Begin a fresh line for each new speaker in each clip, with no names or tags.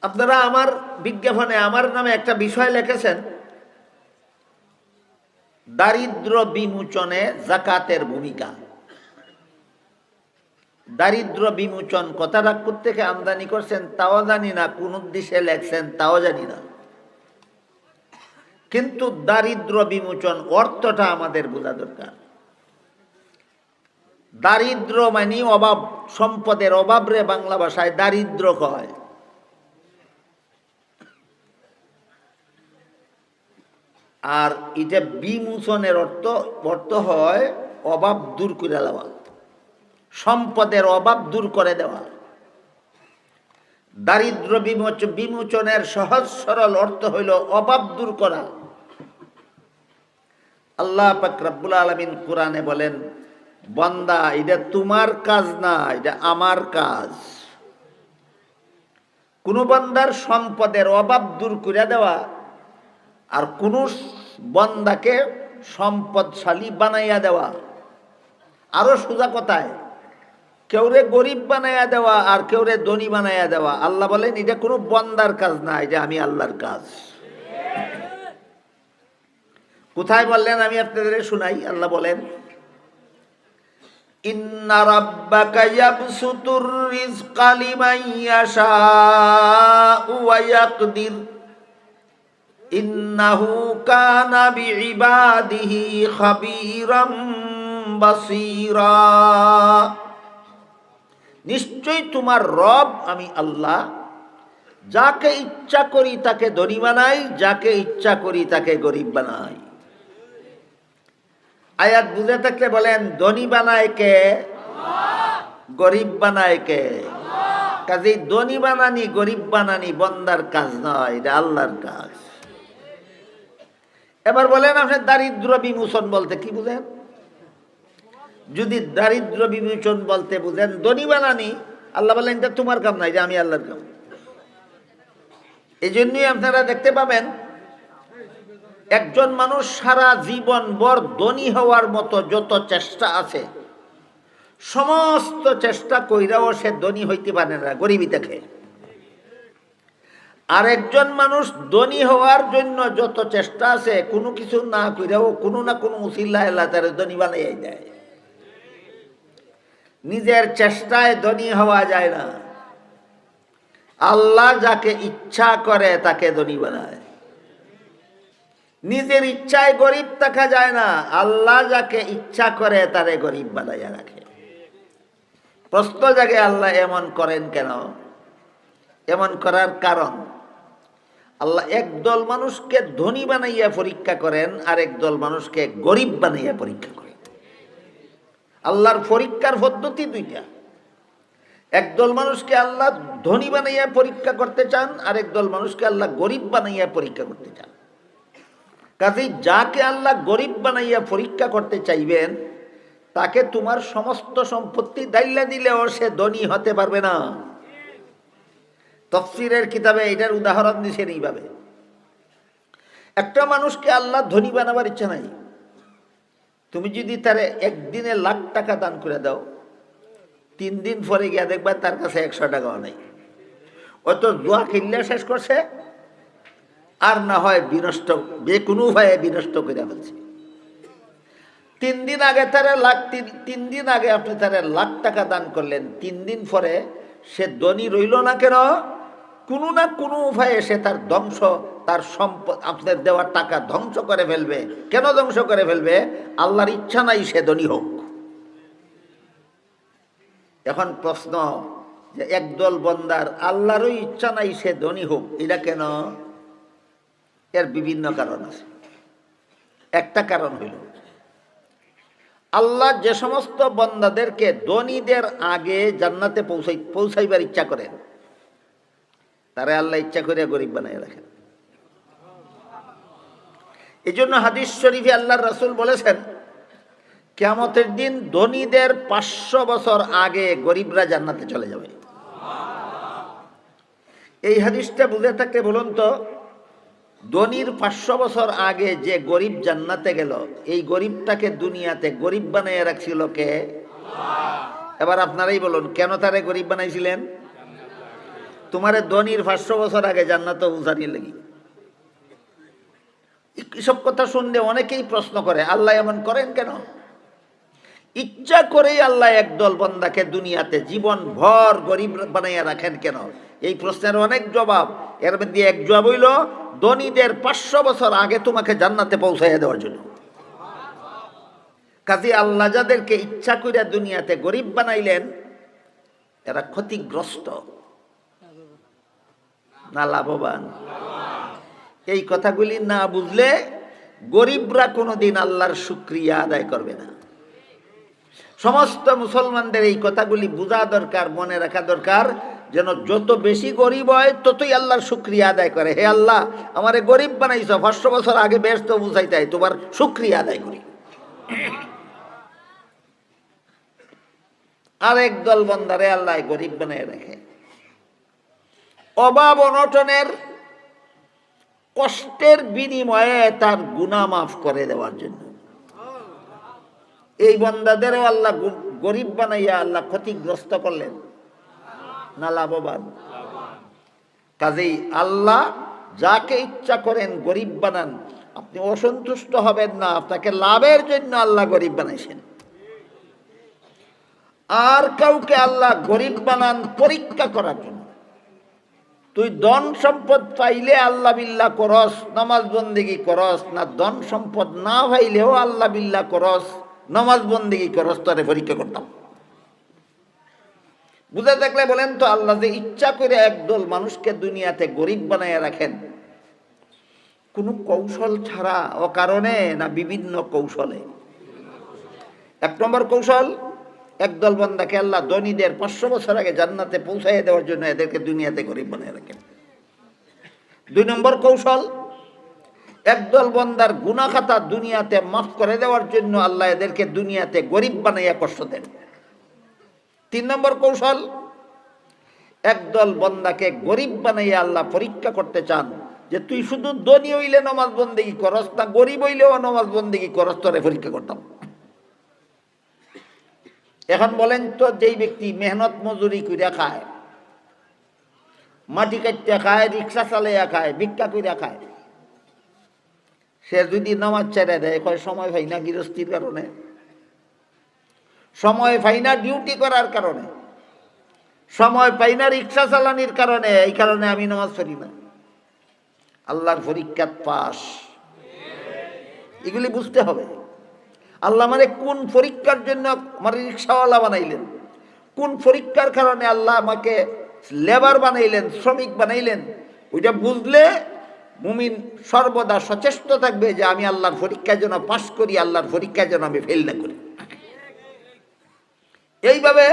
আপনারা আমার বিজ্ঞাপনে আমার নামে একটা বিষয় লিখেছেন, দারিদ্র বিমোচনে যাকাতের ভূমিকা। দারিদ্র বিমোচন কথাটা কোত্থেকে আমদানি করছেন তাও জানি না, কোন উদ্দেশ্যে লেখছেন তাও জানি না, কিন্তু দারিদ্র বিমোচন অর্থটা আমাদের বোঝা দরকার। দারিদ্র মানে অভাব, সম্পদের অভাব রে বাংলা ভাষায় দারিদ্র কয়। আর এটা বিমোচনের অর্থ হয় অভাব দূর করে দেওয়া, সম্পদের অভাব দূর করে দেওয়া। দারিদ্র বিমোচনের সহজ সরল অর্থ হইল অভাব দূর করা। আল্লাহ পাক রব্বুল আলামিন কোরআনে বলেন, বান্দা এটা তোমার কাজ না, এটা আমার কাজ। কোন বান্দার সম্পদের অভাব দূর করে দেওয়া আর কোন বান্দাকে সম্পদশালী বানাইয়া দেওয়া। আরো সোজা কথায় কেউরে গরিব বানাইয়া দেওয়া আর কেউরে ধনী বানাইয়া দেওয়া। আল্লাহ বলেন এটা কোনো বান্দার কাজ না, এটা আমি আল্লাহর কাজ। কোথায় বললেন আমি আপনাদের শুনাই। আল্লাহ বলেন, ইন্না রাব্বাকা ইয়াবসুতুর রিজকা লিমান ইয়াশাউ ওয়া ইয়াকদির ইন্নাহু কানা বিইবাদিহি খাবীরাম বাসীরা। নিশ্চয়ই তোমার রব আমি আল্লাহ, যাকে ইচ্ছা করি তাকে ধনী বানাই, যাকে ইচ্ছা করি তাকে গরিব বানাই। আয়াত বুঝে থাকলে বলেন, ধনী বানায় কে? গরিব বানায় কে? কাজেই ধনী বানানি গরিব বানানি বন্দার কাজ নয়, এটা আল্লাহর কাজ। এবার বলেন আপনি দারিদ্র বিমোচন বলতে কি বুঝেন? যদি দারিদ্র বিমোচন বলতে বুঝেন ধনী বানানি, আল্লাহ বলেন এটা তোমার কাম না, এটা আমি আল্লাহর কাম। এই জন্যই আপনারা দেখতে পাবেন একজন মানুষ সারা জীবন ভর ধনী হওয়ার মতো যত চেষ্টা আছে, সমস্ত চেষ্টা কইরাও সে ধনী হইতে পারে না, গরিবই থাকে। আর একজন মানুষ ধনী হওয়ার জন্য যত চেষ্টা আছে, কোনো কিছু না কইরাও কোনো না কোনো উসিলা আল্লাহ তার ধনী বানাইয়া দেয়। নিজের চেষ্টায় ধনী হওয়া যায় না, আল্লাহ যাকে ইচ্ছা করে তাকে ধনী বানায়। নিজের ইচ্ছায় গরিব থাকা যায় না, আল্লাহ যাকে ইচ্ছা করে তারে গরিব বানাইয়া রাখে। প্রশ্ন জাগে আল্লাহ এমন করেন কেন? এমন করার কারণ, আল্লাহ একদল মানুষকে ধনী বানাইয়া পরীক্ষা করেন আর একদল মানুষকে গরিব বানাইয়া পরীক্ষা করেন। আল্লাহর পরীক্ষার পদ্ধতি দুইটা। একদল মানুষকে আল্লাহ ধনী বানাইয়া পরীক্ষা করতে চান আর একদল মানুষকে আল্লাহ গরিব বানাইয়া পরীক্ষা করতে চান। কাজেই যাকে আল্লাহ গরিব বানাইয়া পরীক্ষা করতে চাইবেন তাকে তোমার সমস্ত সম্পত্তি দাইলা দিলেও সে ধনী হতে পারবে না। তাফসীরের কিতাবে এটার উদাহরণ দিয়েছেন এইভাবে, একটা মানুষকে আল্লাহ ধনী বানাবার ইচ্ছা নাই, তুমি যদি তারে একদিনে লাখ টাকা দান করে দাও, 3 দিন পরে গিয়া দেখবা তার কাছে 100 টাকাও নেই। ও তো জুয়া খেললে শেষ করছে, আর না হয় বিনষ্ট, যে কোনো উপায়ে বিনষ্ট করে ফেলছে। 3 দিন আগে তারা তিন দিন আগে আপনি তারা লাখ টাকা দান করলেন, 3 দিন পরে সে ধনী রইল না কেন? কোনো না কোনো উপায়ে সে তার ধ্বংস, তার সম্পদ, আপনার দেওয়ার টাকা ধ্বংস করে ফেলবে। কেন ধ্বংস করে ফেলবে? আল্লাহর ইচ্ছা নাই সে ধনী হোক। এখন প্রশ্ন যে একদল বান্দার আল্লাহরই ইচ্ছা নাই সে ধনী হোক, এটা কেন? এর বিভিন্ন কারণ আছে। একটা কারণ হইল, আল্লাহ যে সমস্ত বান্দাদেরকে ধনীদের আগে জান্নাতে পৌঁছাইবার ইচ্ছা করেন, তারা আল্লাহ ইচ্ছা করে গরিব বানায় রাখেন। এই জন্য হাদিস শরীফে আল্লাহর রাসূল বলেছেন, কিয়ামতের দিন ধনীদের 500 বছর আগে গরিবরা জান্নাতে চলে যাবে। এই হাদিসটা বুঝে থাকলে বলুন তো, ধনীর 500 বছর আগে যে গরিব জান্নাতে গেল, এই গরিবটাকে দুনিয়াতে গরিব বানাইয়া রাখছিল কে? এবার আপনারাই বলুন, কেন তারে গরিব বানাইছিলেন? তোমারে ধনির 500 বছর আগে জান্নাতে পৌঁছানি লাগি। এসব কথা শুনলে অনেকেই প্রশ্ন করে, আল্লাহ এমন করেন কেন? ইচ্ছা করেই আল্লাহ একদল বান্দাকে দুনিয়াতে জীবন ভর গরিব বানাইয়া রাখেন কেন? এই প্রশ্নের অনেক জবাব। এর মধ্যে এক জবাব হইল, ধনীদের 500 বছর আগে তোমাকে জান্নাতে পৌঁছাইয়া দেওয়ার জন্য। কাজে আল্লাহ যাদেরকে ইচ্ছা করে দুনিয়াতে গরিব বানাইলেন, এরা ক্ষতিগ্রস্ত না লাভবান? এই কথাগুলি না বুঝলে গরিবরা কোনোদিন আল্লাহর শুকরিয়া আদায় করবে না। সমস্ত মুসলমানদের এই কথাগুলি বোঝা দরকার, মনে রাখা দরকার, যেন যত বেশি গরিব হয় ততই আল্লাহর শুকরিয়া আদায় করে। হে আল্লাহ, আমারে গরিব বানাইছ, 500 বছর আগে বেহেশত বুঝাইতে, তোমার শুকরিয়া আদায় করি। আর একদল বান্দারে আল্লাহ গরিব বানায় রাখে অভাব অনটনের কষ্টের বিনিময়ে তার গুনাহ মাফ করে দেওয়ার জন্য। এই বান্দাদেরও আল্লাহ গরিব বানাইয়া আল্লাহ ক্ষতিগ্রস্ত করলেন না লাভবান? কাজেই আল্লাহ যাকে ইচ্ছা করেন গরিব বানান, আপনি অসন্তুষ্ট হবেন না। আপনাকে লাভের জন্য আল্লাহ গরিব বানাইছেন। আর কাউকে আল্লাহ গরিব বানান পরীক্ষা করার জন্য। তুই ধন সম্পদ পাইলে আল্লাহ বিল্লাহ করস, নামাজ বন্দেগি করস, না ধন সম্পদ না পাইলেও আল্লাহ বিল্লাহ করস, নামাজ বন্দেগি করস, তোরে পরীক্ষা করতাম। বুঝে থাকলে বলেন তো, আল্লাহ যে ইচ্ছা করে একদল মানুষকে দুনিয়াতে গরিব বানাইয়া রাখেন, কোনো কৌশল ছাড়া, অকারণে, না বিভিন্ন কৌশলে? 1 নম্বর কৌশল, একদল বান্দাকে আল্লাহ ধনীদের 500 বছর আগে জান্নাতে পৌঁছাইয়া দেওয়ার জন্য এদেরকে দুনিয়াতে গরিব বানিয়ে রাখেন। 2 নম্বর কৌশল, একদল বান্দার গুনাহ খাতা দুনিয়াতে মাফ করে দেওয়ার জন্য আল্লাহ এদেরকে দুনিয়াতে গরিব বানাইয়া কষ্ট দেন। 3 নম্বর কৌশল, একদল বান্দাকে গরিব বানাইয়া আল্লাহ পরীক্ষা করতে চান যে তুই শুধু ধনী হইলে নামাজ বন্দেগি করস, না গরিব হইলেও নামাজ বন্দেগি করস, তোরে পরীক্ষা করতাম। এখন বলেন তো, যেই ব্যক্তি মেহনত মজুরি কইরা খায়, মাটি কাটতে খায়, রিক্সা চালাইয়া খায়, ভিক্ষা কইরা খায়, সে যদি নামাজ ছেড়ে দেয়, কয় সময় পাই না গৃহস্থির কারণে, সময় পাই না ডিউটি করার কারণে, সময় পাই না রিক্সা চালানির কারণে, এই কারণে আমি নামাজ পড়ি না। আল্লাহর পরীক্ষাত পাস, এগুলি বুঝতে হবে। আল্লাহ মানে কোন পরীক্ষার জন্য আমার রিক্সাওয়ালা বানাইলেন, কোন পরীক্ষার কারণে আল্লাহ আমাকে লেবার বানাইলেন, শ্রমিক বানাইলেন, ওইটা বুঝলে মুমিন সর্বদা সচেষ্ট থাকবে যে আমি আল্লাহর পরীক্ষায় যেন পাস করি, আল্লাহর পরীক্ষায় যেন আমি ফেল না করি। এইভাবে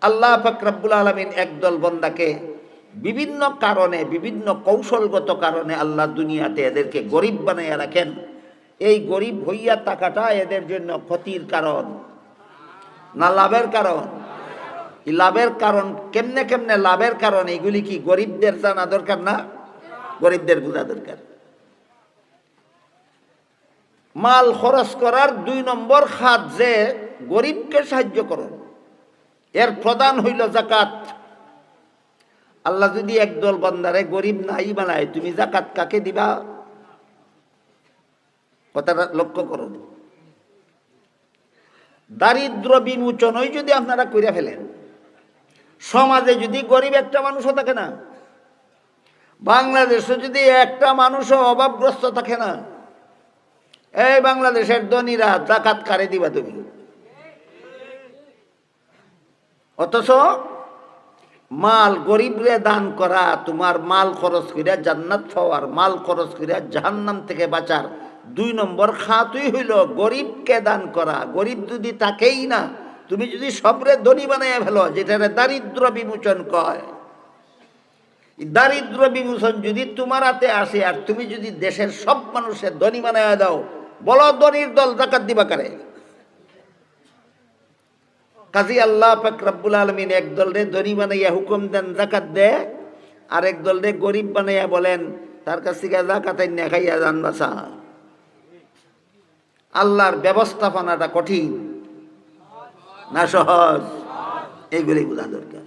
আল্লাহ পাক রব্বুল আলামিন একদল বান্দাকে বিভিন্ন কারণে, বিভিন্ন কৌশলগত কারণে আল্লাহ দুনিয়াতে এদেরকে গরিব বানাইয়া রাখেন। এই গরিব হইয়া থাকাটা এদের জন্য ক্ষতির কারণ না লাভের কারণ? এই লাভের কারণ কেমনে কেমনে লাভের কারণ, এগুলি কি গরিবদের জানা দরকার না? গরিবদের বোঝা দরকার। মাল খরচ করার 2 নম্বর খাত যে গরিবকে সাহায্য করো, এর প্রধান হইল যাকাত। আল্লাহ যদি একদল বান্দারে গরিব নাই বানায়, তুমি যাকাত কাকে দিবা? কথাটা লক্ষ্য করুন। দারিদ্র বিমোচনই যদি আপনারা কইরা ফেলেন, সমাজে যদি গরিব একটা মানুষও থাকে না, বাংলাদেশে যদি একটা মানুষও অভাবগ্রস্ত থাকে না, এই বাংলাদেশের ধনীরা যাকাত কারে দিবা তুমি? অথচ মাল গরিবরে দান করা, তোমার মাল খরচ করিয়া জান্নাত পাওয়ার, মাল খরচ করিয়া জাহান্নাম থেকে বাঁচার 2 নম্বর খাতই হইল গরিবকে দান করা। গরিব যদি তাকেই না, তুমি যদি সবরে ধনী বানাইয়া ফেলো, যেটারে দারিদ্র বিমোচন কয়, দারিদ্র বিমোচন যদি তোমার হাতে আসে আর তুমি যদি দেশের সব মানুষের ধনী বানাইয়া দাও, বলো ধনীর দল যাকাত দিবা কারে? কাজী আল্লাহ পাক রব্বুল আলামিন একদল রে ধনী বানাইয়া হুকুম দেন যাকাত দে, আর একদল রে গরিব বানাইয়া বলেন তার কাছ থেকে যাকাত আইনা খাইয়া যান বাঁচা। আল্লাহর ব্যবস্থাপনাটা কঠিন না সহজ? এইগুলি বোঝা দরকার।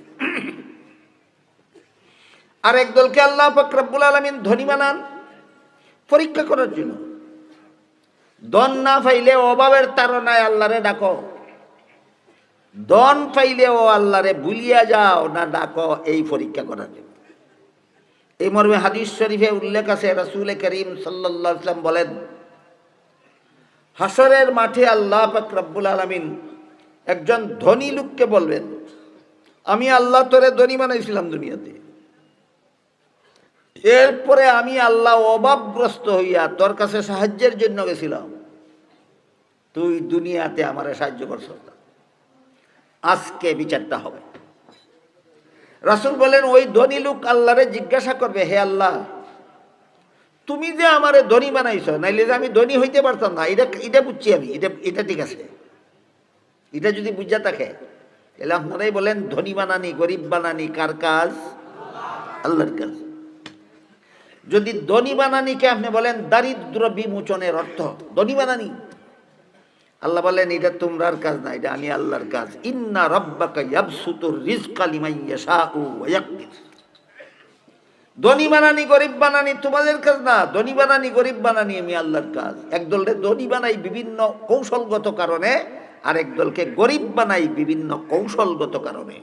আর একদলকে আল্লাহ পাক রব্বুল আলামিন ধনী বানান পরীক্ষা করার জন্য। ধন না পাইলে অভাবের তাড়নায় আল্লাহরে ডাকো, ধন পাইলেও আল্লাহরে ভুলিয়া যাও না ডাকো, এই পরীক্ষা করার জন্য। এই মর্মে হাদিস শরীফে উল্লেখ আছে, রাসূল করিম সাল্লাল্লাহু আলাইহি ওয়াসাল্লাম বলেন, হাসরের মাঠে আল্লাহ পাক রব্বুল আলামিন একজন ধনী লোককে বলবেন, আমি আল্লাহ তোরে ধনী বানাইছিলাম দুনিয়াতে, এরপরে আমি আল্লাহ অভাবগ্রস্ত হইয়া তোর কাছে সাহায্যের জন্য গেছিলাম, তুই দুনিয়াতে আমারে সাহায্য করছ না, আজকে বিচারটা হবে। রাসূল বলেন, ওই ধনী লোক আল্লাহরে জিজ্ঞাসা করবে, হে আল্লাহ, তুমি যে আমারে ধনী বানাইছ, নাইলে যে আমি ধনী হইতে পারতাম না, এটা বুঝছি আমি, এটা ঠিক আছে, এটা যদি বুঝা থাকে তাহলে আপনারাই বলেন, ধনী বানানি গরিব বানানি কার কাজ? আল্লাহর কাজ। যদি ধনী বানানিকে আপনি বলেন দারিদ্র বিমোচনের অর্থ ধনী বানানি, আল্লাহ বলেন এটা তোমরার কাজ না, এটা আমি আল্লাহর কাজ। ইন্না রাব্বাকা ইয়াবসুতুর রিজকা লিমান ইয়াশাউ ওয়া ইয়াকদির। ধনী বানানি গরিব বানানি তোমাদের কাজ না, ধনী বানানি গরিব বানানি আমি আল্লাহর কাজ। একদলকে ধনী বানাই বিভিন্ন কৌশলগত কারণে, আর একদলকে গরিব বানাই বিভিন্ন কৌশলগত কারণে।